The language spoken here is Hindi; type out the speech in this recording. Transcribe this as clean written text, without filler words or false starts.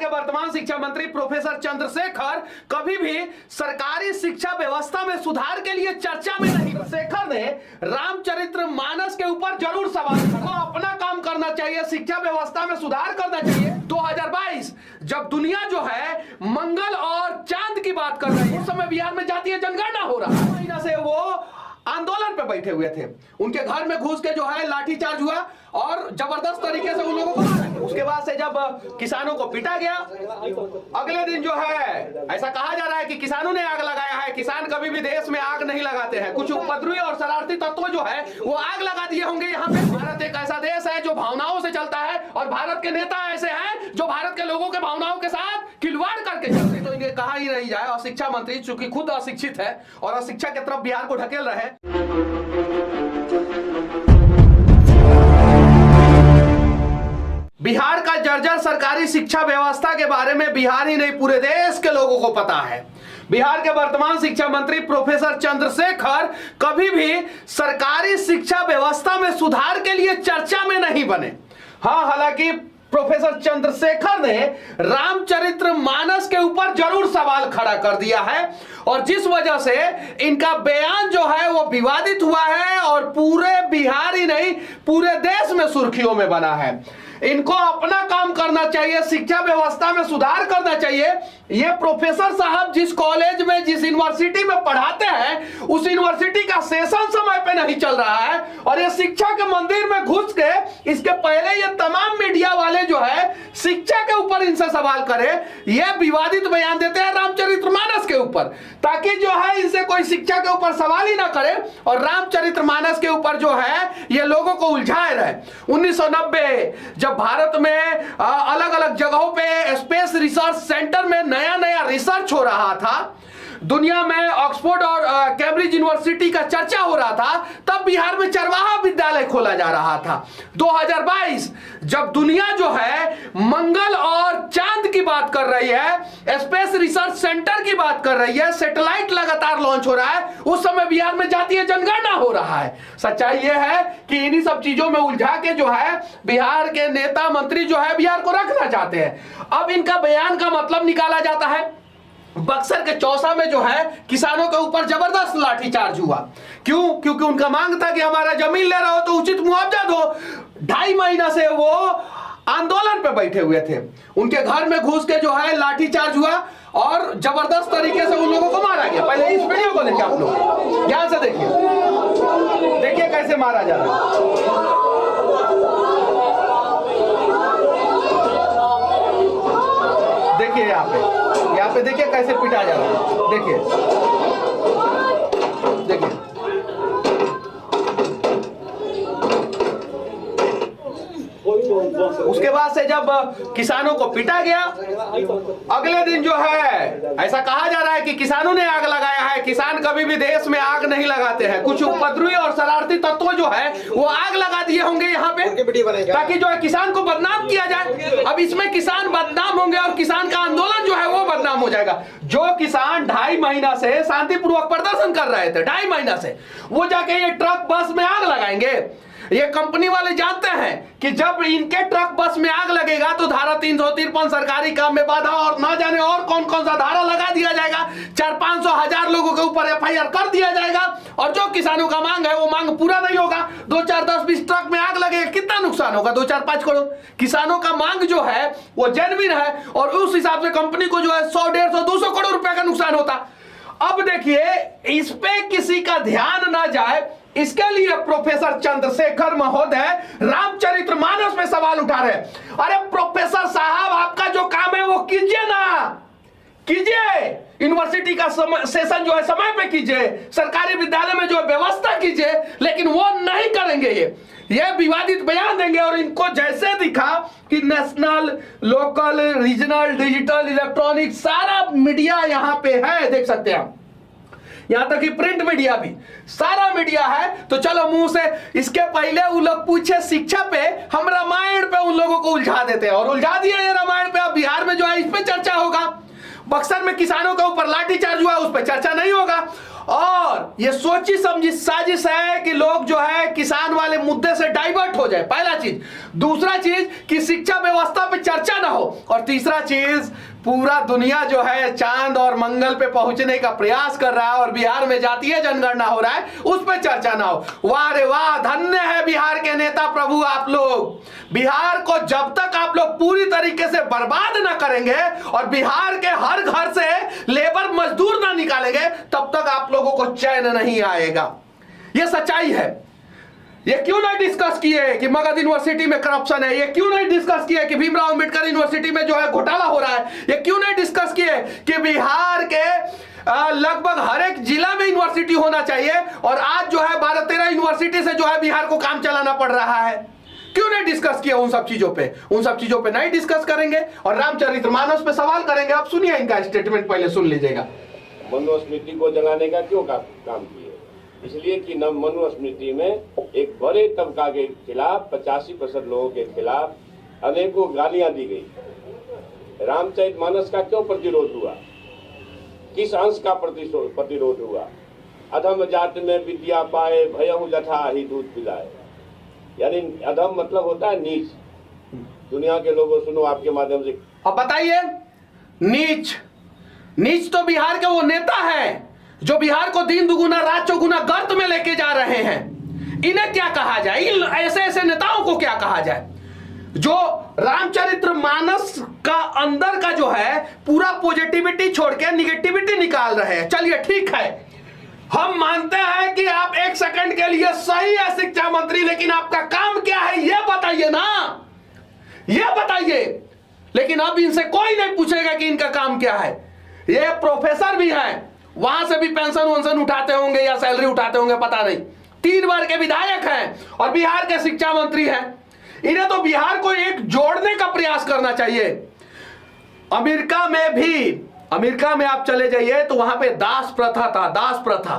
के वर्तमान शिक्षा मंत्री प्रोफेसर चंद्रशेखर कभी भी सरकारी शिक्षा व्यवस्था में सुधार के लिए चर्चा में नहीं। शेखर ने रामचरितमानस के ऊपर जरूर सवाल को अपना काम करना चाहिए, शिक्षा व्यवस्था में सुधार करना चाहिए। 2022 जब दुनिया जो है मंगल और चांद की बात कर रही है, उस समय बिहार में जातीय जनगणना हो रहा है। महीना से वो आंदोलन पे बैठे हुए थे, उनके घर में घुस के जो है लाठीचार्ज हुआ और जबरदस्त तरीके से उन लोगों को मारा। उसके बाद से जब किसानों को पीटा गया, अगले दिन जो है ऐसा कहा जा रहा है कि किसानों ने आग लगाया है। किसान कभी भी देश में आग नहीं लगाते हैं, कुछ उपद्रवी और शरारती तत्व जो है वो आग लगा दिए होंगे। यहाँ पे भारत एक ऐसा देश है जो भावनाओं से चलता है और भारत के नेता ऐसे हैं जो भारत के लोगों के भावनाओं के साथ खिलवाड़ करके चलते। तो इन्हें कहा ही नहीं जाए। और शिक्षा मंत्री चूंकि खुद अशिक्षित है और अशिक्षा की तरफ बिहार को ढकेल रहे। बिहार का जर्जर सरकारी शिक्षा व्यवस्था के बारे में बिहार ही नहीं पूरे देश के लोगों को पता है। बिहार के वर्तमान शिक्षा मंत्री प्रोफेसर चंद्रशेखर कभी भी सरकारी शिक्षा व्यवस्था में सुधार के लिए चर्चा में नहीं बने। हाँ, हालांकि प्रोफेसर चंद्रशेखर ने रामचरितमानस के ऊपर जरूर सवाल खड़ा कर दिया है और जिस वजह से इनका बयान जो है वो विवादित हुआ है और पूरे बिहार ही नहीं पूरे देश में सुर्खियों में बना है। इनको अपना काम करना चाहिए, शिक्षा व्यवस्था में सुधार करना चाहिए। ये प्रोफेसर साहब जिस कॉलेज में जिस यूनिवर्सिटी में पढ़ाते हैं उस यूनिवर्सिटी का सेशन समय पे नहीं चल रहा है और ये शिक्षा के मंदिर में घुस के इसके पहले ये तमाम मीडिया वाले जो है शिक्षा के ऊपर इनसे सवाल करे, ये विवादित बयान देते हैं रामचरितमानस के ऊपर, ताकि जो है इनसे कोई शिक्षा के ऊपर सवाल ही ना करे और रामचरितमानस के ऊपर जो है ये लोगों को उलझाए रहे। 1990 जब भारत में अलग अलग जगहों पे स्पेस रिसर्च सेंटर में नया नया रिसर्च हो रहा था, दुनिया में ऑक्सफोर्ड और कैम्ब्रिज यूनिवर्सिटी का चर्चा हो रहा था, तब बिहार में चरवाहा विद्यालय खोला जा रहा था। 2022 जब दुनिया जो है मंगल और चांद की बात कर रही है, स्पेस रिसर्च सेंटर की बात कर रही है, सैटेलाइट लगातार लॉन्च हो रहा है, उस समय बिहार में जातीय जनगणना हो रहा है। सच्चाई यह है कि इन्हीं सब चीजों में उलझा के जो है बिहार के नेता मंत्री जो है बिहार को रखना चाहते हैं। अब इनका बयान का मतलब निकाला जाता है। बक्सर के चौसा में जो है किसानों के ऊपर जबरदस्त लाठीचार्ज हुआ। क्यों? क्योंकि उनका मांग था कि हमारा जमीन ले रहा हो तो उचित मुआवजा दो। 2.5 महीना से वो आंदोलन पे बैठे हुए थे, उनके घर में घुस के जो है लाठीचार्ज हुआ और जबरदस्त तरीके से उन लोगों को मारा गया। पहले इस वीडियो को देखिए, आप लोग ध्यान से देखिए, देखिए कैसे मारा जा रहा है। देखिए यहाँ पे देखिए कैसे पिटा जा रहा है। देखिए देखिए उसके बाद से जब किसानों को पीटा गया, अगले दिन जो है ऐसा कहा जा रहा है कि किसानों ने आग लगाया है। किसान कभी भी देश में आग नहीं लगाते हैं, कुछ उपद्रवी और शरारती तत्व जो है वो आग लगा दिए होंगे यहाँ पे, ताकि जो है किसान को बदनाम किया जाए। अब इसमें किसान बदनाम होंगे और किसान का आंदोलन जो है वो बदनाम हो जाएगा। जो किसान 2.5 महीना से शांतिपूर्वक प्रदर्शन कर रहे थे, 2.5 महीना से, वो जाके ये ट्रक बस में आग लगाएंगे। ये कंपनी वाले जानते हैं कि जब इनके ट्रक बस में आग लगेगा तो धारा 353 सरकारी काम में बाधा और ना जाने और कौन कौन सा धारा लगा दिया जाएगा। 400-500 हजार लोगों के ऊपर FIR कर दिया जाएगा और जो किसानों का मांग है वो मांग पूरा नहीं होगा। 2, 4, 10, 20 ट्रक में आग लगेगा, कितना नुकसान होगा? 2, 4, 5 करोड़। किसानों का मांग जो है वो जेन्युइन है और उस हिसाब से कंपनी को जो है 100, 150, 200 करोड़ रुपए का नुकसान होता। अब देखिए इस पे किसी का ध्यान ना जाए, इसके लिए प्रोफेसर चंद्रशेखर महोदय रामचरितमानस में सवाल उठा रहे। अरे प्रोफेसर साहब, आपका जो काम है वो कीजिए ना, कीजिए। यूनिवर्सिटी का सेशन जो है समय पे कीजिए, सरकारी विद्यालय में जो व्यवस्था कीजिए, लेकिन वो नहीं करेंगे। ये विवादित बयान देंगे और इनको जैसे दिखा कि national, local, regional, digital, electronic सारा मीडिया यहाँ पे है, देख सकते हैं आप, यहां तक कि प्रिंट मीडिया भी, सारा मीडिया है। तो चलो मुंह से इसके पहले वो लोग पूछे शिक्षा पे, हम रामायण पे उन लोगों को उलझा देते हैं और उलझा दिए ये रामायण पे। अब बिहार में जो है इस पे चर्चा होगा। बक्सर में किसानों के ऊपर लाठीचार्ज हुआ, उस पर चर्चा नहीं होगा। और ये सोची समझी साजिश है कि लोग जो है किसान वाले मुद्दे से डाइवर्ट हो जाए, पहला चीज। दूसरा चीज कि शिक्षा व्यवस्था पे चर्चा ना हो, और तीसरा चीज पूरा दुनिया जो है चांद और मंगल पे पहुंचने का प्रयास कर रहा है और बिहार में जातीय जनगणना हो रहा है, उस पर चर्चा ना हो। वाह रे वाह, धन्य है बिहार के नेता प्रभु आप लोग। बिहार को जब तक आप लोग पूरी तरीके से बर्बाद ना करेंगे और बिहार के हर घर से लेबर मजदूर ना निकालेंगे, तब तक आप लोगों को चैन नहीं आएगा। यह सच्चाई है। ये क्यों नहीं डिस्कस किए कि मगध यूनिवर्सिटी में करप्शन है? ये क्यों नहीं डिस्कस किए कि भीमराव अंबेडकर यूनिवर्सिटी में जो है घोटाला हो रहा है? ये क्यों नहीं डिस्कस किए कि बिहार के लगभग हर एक जिला में यूनिवर्सिटी होना चाहिए और आज जो है 12-13 यूनिवर्सिटी से जो है बिहार को काम चलाना पड़ रहा है? क्यों नहीं डिस्कस किया उन सब चीजों पे? उन सब चीजों पे नहीं डिस्कस करेंगे और रामचरितमानस पे सवाल करेंगे। आप सुनिए इनका स्टेटमेंट, पहले सुन लीजिएगा। मनुस्मृति को जलाने का क्यों काम किए? इसलिए कि नव मनुस्मृति में एक बड़े तबका के खिलाफ 85% लोगों के खिलाफ अनेकों गालियां दी गई। रामचरितमानस का क्यों प्रतिरोध हुआ? किस अंश का प्रतिरोध हुआ? अधम जात में विद्या पाए भयहु जथा ही दूध पिलाए। यानी अधम मतलब होता है नीच। दुनिया के लोगों सुनो आपके माध्यम से। अब बताइए, नीच तो बिहार के वो नेता है जो बिहार को दिन दुगुना रात चौगुना गर्त में लेके जा रहे हैं। इन्हें क्या कहा जाए? इन ऐसे नेताओं को क्या कहा जाए जो रामचरितमानस का अंदर का जो है पूरा पॉजिटिविटी छोड़ के निगेटिविटी निकाल रहे हैं? चलिए ठीक है, हम मानते हैं कि आप एक सेकंड के लिए सही है शिक्षा मंत्री, लेकिन आपका काम क्या है ये बताइए ना, ये बताइए। लेकिन अब इनसे कोई नहीं पूछेगा कि इनका काम क्या है। ये प्रोफेसर भी हैं, वहां से भी पेंशन वंशन उठाते होंगे या सैलरी उठाते होंगे, पता नहीं। 3 बार के विधायक हैं और बिहार के शिक्षा मंत्री हैं। इन्हें तो बिहार को एक जोड़ने का प्रयास करना चाहिए। अमेरिका में आप चले जाइए तो वहां पे दास प्रथा था, दास प्रथा।